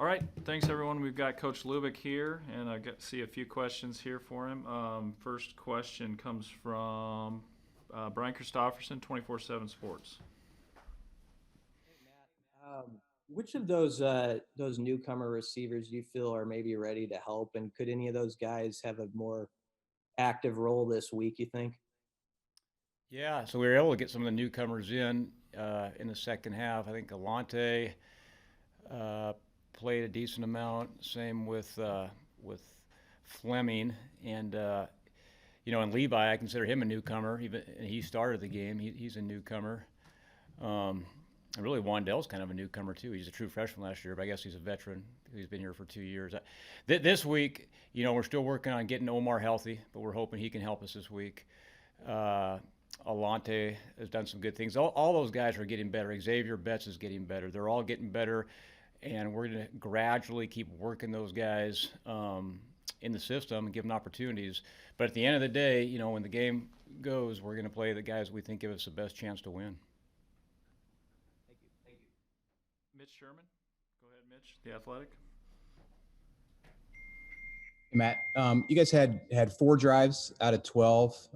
All right, thanks everyone. We've got Coach Lubick here, and I got to see a few questions here for him. First question comes from Brian Christopherson, 24/7 Sports. Hey, Matt. Which of those newcomer receivers do you feel are maybe ready to help, and could any of those guys have a more active role this week, you think? Yeah, so we were able to get some of the newcomers in the second half. I think Galante uh, played a decent amount. Same with Fleming and Levi. I consider him a newcomer. Even and he started the game. He's a newcomer. And really, Wandell's kind of a newcomer too. He's a true freshman last year, but I guess he's a veteran. He's been here for 2 years. This week, we're still working on getting Omar healthy, but we're hoping he can help us this week. Uh, Alante has done some good things. All those guys are getting better. Xavier Betts is getting better. They're all getting better, and we're going to gradually keep working those guys in the system and give them opportunities. But at the end of the day, when the game goes, we're going to play the guys we think give us the best chance to win. Thank you. Mitch Sherman, go ahead, Mitch, the Athletic. Hey, Matt, you guys had 4 drives out of 12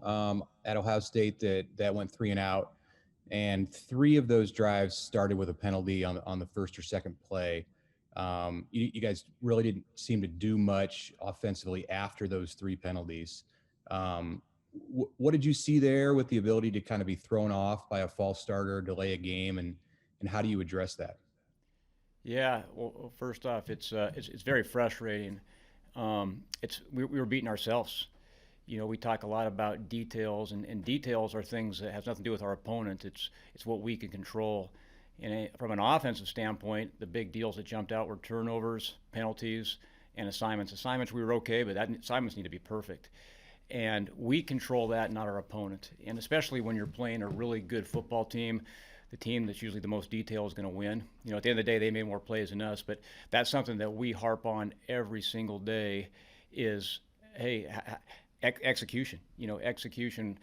at Ohio State that went 3 and out, and 3 of those drives started with a penalty on the first or second play. You guys really didn't seem to do much offensively after those 3 penalties. What did you see there with the ability to kind of be thrown off by a false starter, delay a game, and how do you address that? Yeah, well, first off, it's very frustrating. We were beating ourselves. We talk a lot about details, and details are things that has nothing to do with our opponent. It's what we can control. And from an offensive standpoint, the big deals that jumped out were turnovers, penalties, and assignments. Assignments we were okay, but assignments need to be perfect. And we control that, not our opponent. And especially when you're playing a really good football team, the team that's usually the most detailed is going to win. At the end of the day, they made more plays than us, but that's something that we harp on every single day is, hey, execution. Execution.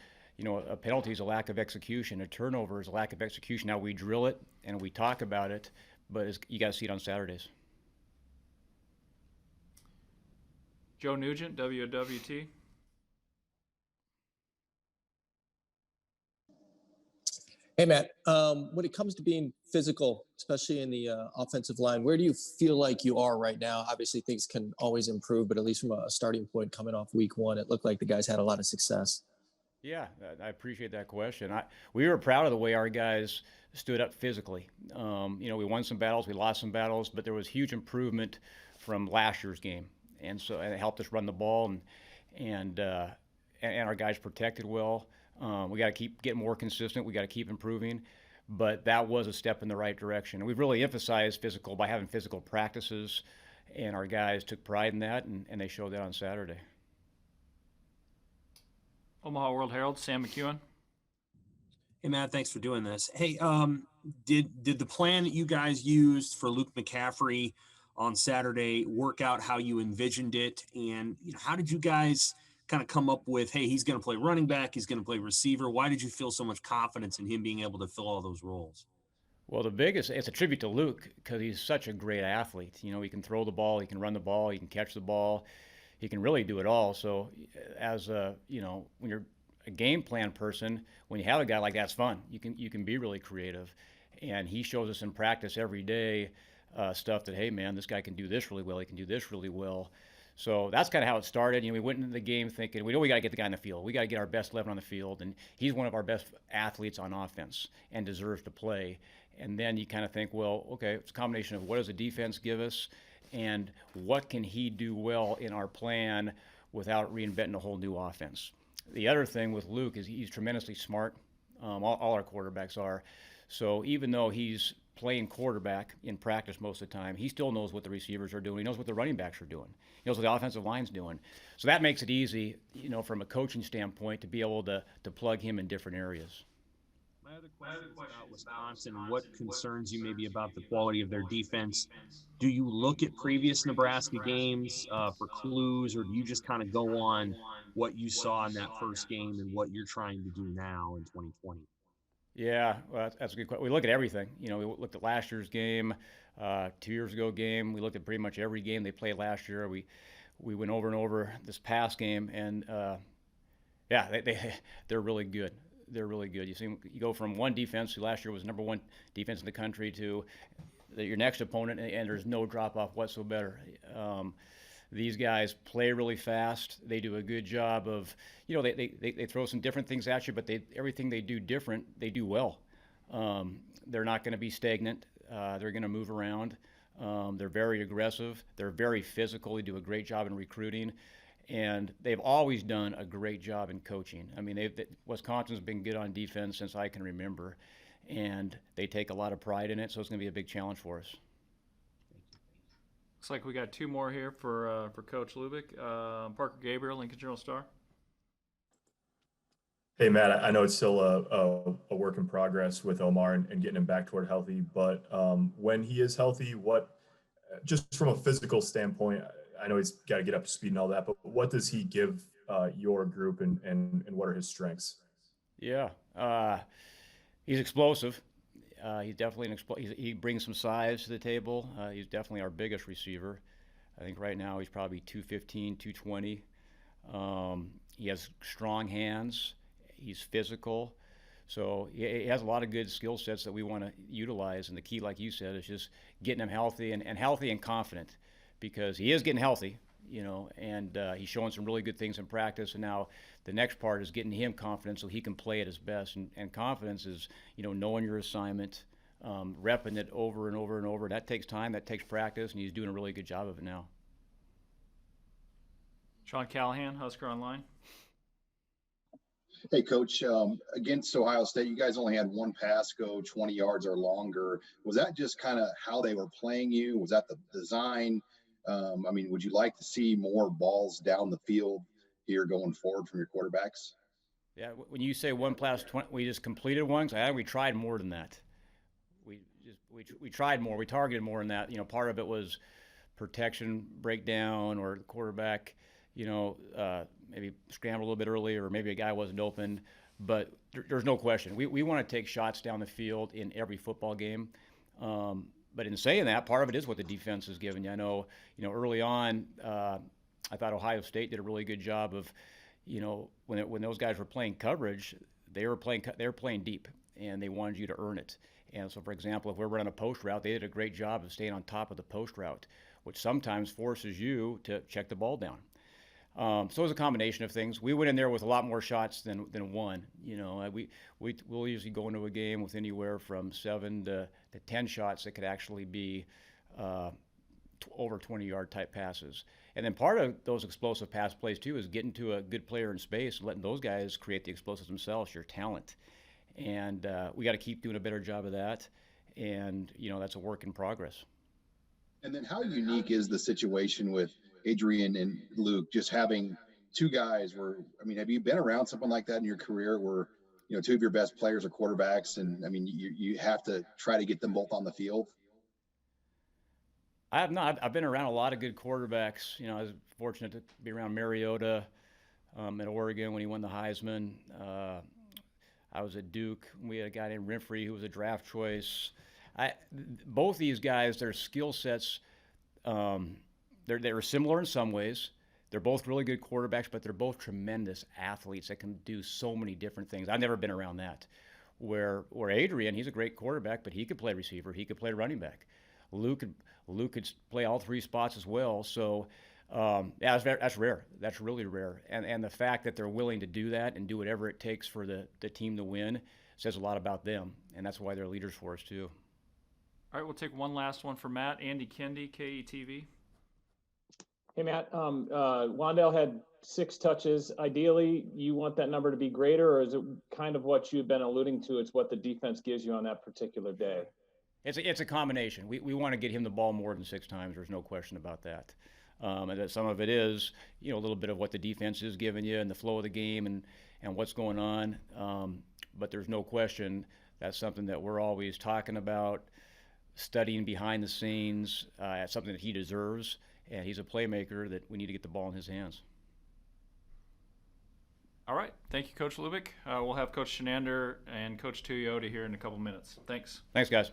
A penalty is a lack of execution. A turnover is a lack of execution. Now, we drill it and we talk about it, but you got to see it on Saturdays. Joe Nugent, WWT. Hey, Matt, when it comes to being physical, especially in the offensive line, where do you feel like you are right now? Obviously, things can always improve, but at least from a starting point coming off week one, it looked like the guys had a lot of success. Yeah, I appreciate that question. We were proud of the way our guys stood up physically. We won some battles, we lost some battles, but there was huge improvement from last year's game, and it helped us run the ball, and our guys protected well. We got to keep getting more consistent. We got to keep improving, but that was a step in the right direction. And we've really emphasized physical by having physical practices, and our guys took pride in that, and they showed that on Saturday. Omaha World Herald, Sam McEwen. Hey, Matt, thanks for doing this. Hey, did the plan that you guys used for Luke McCaffrey on Saturday work out how you envisioned it? And how did you guys kind of come up with, hey, he's going to play running back, he's going to play receiver? Why did you feel so much confidence in him being able to fill all those roles? Well, it's a tribute to Luke because he's such a great athlete. He can throw the ball, he can run the ball, he can catch the ball, he can really do it all. So, when you're a game plan person, when you have a guy like that, it's fun. You can be really creative, and he shows us in practice every day stuff that, hey, man, this guy can do this really well. He can do this really well. So that's kind of how it started. We went into the game thinking, we know we got to get the guy in the field. We got to get our best 11 on the field, and he's one of our best athletes on offense and deserves to play. And then you kind of think, well, okay, it's a combination of what does the defense give us and what can he do well in our plan without reinventing a whole new offense. The other thing with Luke is he's tremendously smart. All our quarterbacks are. So even though he's playing quarterback in practice most of the time, he still knows what the receivers are doing. He knows what the running backs are doing. He knows what the offensive line's doing. So that makes it easy, from a coaching standpoint, to be able to plug him in different areas. My other question is about Wisconsin. What concerns you maybe about the quality of their defense? Do you look at previous Nebraska games for clues, or do you just kind of go on what you saw in that first game and what you're trying to do now in 2020? Yeah, well, that's a good question. We look at everything. You know, we looked at last year's game, 2 years ago game. We looked at pretty much every game they played last year. We went over and over this past game, and yeah, they're really good. They're really good. You go from one defense who last year was number one defense in the country to your next opponent, and there's no drop off whatsoever. These guys play really fast. They do a good job of, you know, they throw some different things at you, but everything they do different, they do well. They're not going to be stagnant. They're going to move around. They're very aggressive. They're very physical. They do a great job in recruiting. And they've always done a great job in coaching. I mean, Wisconsin's been good on defense since I can remember, and they take a lot of pride in it, so it's going to be a big challenge for us. Looks like we got two more here for Coach Lubick. Parker Gabriel, Lincoln Journal-Star. Hey, Matt, I know it's still a work in progress with Omar and getting him back toward healthy, but when he is healthy, just from a physical standpoint, I know he's got to get up to speed and all that, but what does he give your group and what are his strengths? Yeah, he's explosive. He's definitely he brings some size to the table. He's definitely our biggest receiver. I think right now he's probably 215, 220. He has strong hands. He's physical. So he has a lot of good skill sets that we want to utilize. And the key, like you said, is just getting him healthy and healthy and confident, because he is getting healthy, you know, and he's showing some really good things in practice. And now the next part is getting him confident so he can play at his best. And confidence is, you know, knowing your assignment, repping it over and over and over. That takes time, that takes practice, and he's doing a really good job of it now. Sean Callahan, Husker Online. Hey, Coach, against Ohio State, you guys only had one pass go 20 yards or longer. Was that just kind of how they were playing you? Was that the design? I mean, would you like to see more balls down the field here going forward from your quarterbacks? Yeah, when you say one pass 20, we just completed one. So I think we tried more than that. We tried more. We targeted more than that. You know, part of it was protection breakdown, or the quarterback, you know, maybe scramble a little bit early, or maybe a guy wasn't open. But there's no question. We want to take shots down the field in every football game. But in saying that, part of it is what the defense is giving you. I know, you know, early on, I thought Ohio State did a really good job of, you know, when those guys were playing coverage, they were playing deep, and they wanted you to earn it. And so, for example, if we're running a post route, they did a great job of staying on top of the post route, which sometimes forces you to check the ball down. So it was a combination of things. We went in there with a lot more shots than one. You know, we'll usually go into a game with anywhere from 7 to 10 shots that could actually be over 20-yard type passes. And then part of those explosive pass plays too is getting to a good player in space and letting those guys create the explosives themselves, your talent. And we got to keep doing a better job of that. And, you know, that's a work in progress. And then how unique is the situation with Adrian and Luke, just having two guys where, I mean, have you been around something like that in your career where, you know, two of your best players are quarterbacks, and I mean, you have to try to get them both on the field? I have not. I've been around a lot of good quarterbacks. You know, I was fortunate to be around Mariota at Oregon when he won the Heisman. I was at Duke. We had a guy named Renfrey who was a draft choice. Both these guys, their skill sets, they're similar in some ways. They're both really good quarterbacks, but they're both tremendous athletes that can do so many different things. I've never been around that. Where Adrian, he's a great quarterback, but he could play receiver. He could play running back. Luke could play all three spots as well. So yeah, that's rare. That's really rare. And the fact that they're willing to do that and do whatever it takes for the team to win says a lot about them. And that's why they're leaders for us too. All right, we'll take one last one for Matt. Andy Kendi, KETV. Hey, Matt. Wandale had 6 touches. Ideally, you want that number to be greater, or is it kind of what you've been alluding to? It's what the defense gives you on that particular day. It's a combination. We want to get him the ball more than 6 times. There's no question about that. And that some of it is, you know, a little bit of what the defense is giving you and the flow of the game and what's going on. But there's no question that's something that we're always talking about, studying behind the scenes. It's something that he deserves, and he's a playmaker that we need to get the ball in his hands. All right. Thank you, Coach Lubick. We'll have Coach Shenander and Coach Tuiota here in a couple minutes. Thanks. Thanks, guys.